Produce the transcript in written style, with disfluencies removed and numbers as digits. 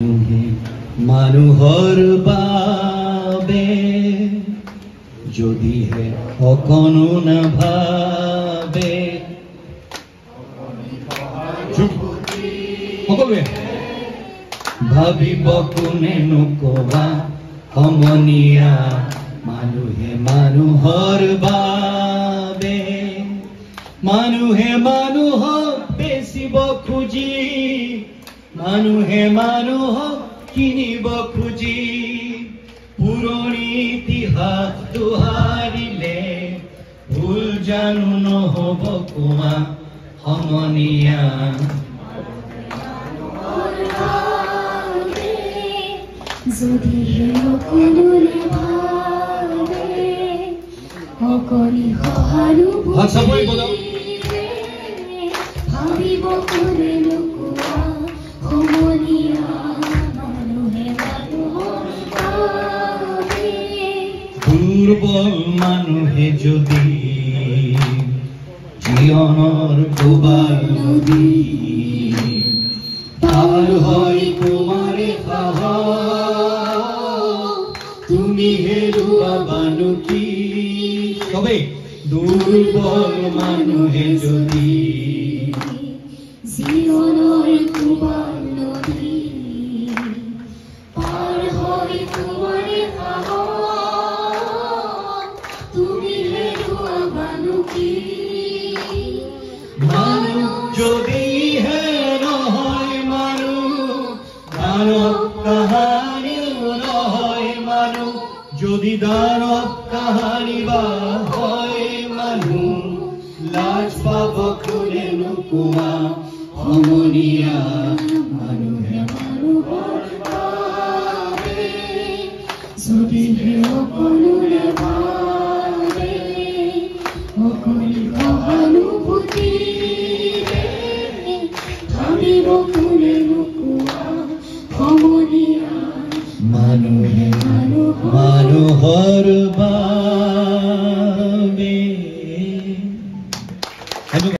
মানুহৰ বাবে যদিহে অকণো নাভাবে সকলোৱে ভাবিব কোনেনো ক'বা সমনীয়া মানুহে মানুহৰ বাবে মানুহে মানুহক বেচিব খুজি মানুহে মানুহক কিনিব খুজি পুৰণি ইতিহাস দোহাৰিলে ভুল জানো নহ'ব কোৱা সমনীয়া যদিহে সকলোৰে ভাবে সকলো সহানুভূতিৰে ভাবিব কোনেনো কোৱা সমনীয়া মানুহে মানুহৰ বাবে দুৰ্বল মানুহে যদি জীৱনৰ ডুবাল নদী পাৰ হয় তোমাৰে সাহস তুমি হেৰুৱাবানো কি কবে দুৰ্বল মানুহে যদি জীৱনৰ ডুবাল নদী পাৰ হয় তোমাৰে সাহস তুমি হেৰুৱাবানো কি মানুহ যদিহে নহয় মানুহ দানৱ কাহানিও নহয় মানুহ যদি দানৱ কাহানি বা হয় মানুহ লাজ পাব কোনেনো কোৱা সমনীয়া মানুহে মানুহৰ বাবে যদিহে সকলোৰে ভাবে সকলো সহানুভূতিৰে ভাবিব কোনেনো কোৱা সমনীয়া মানুহে মানুহৰ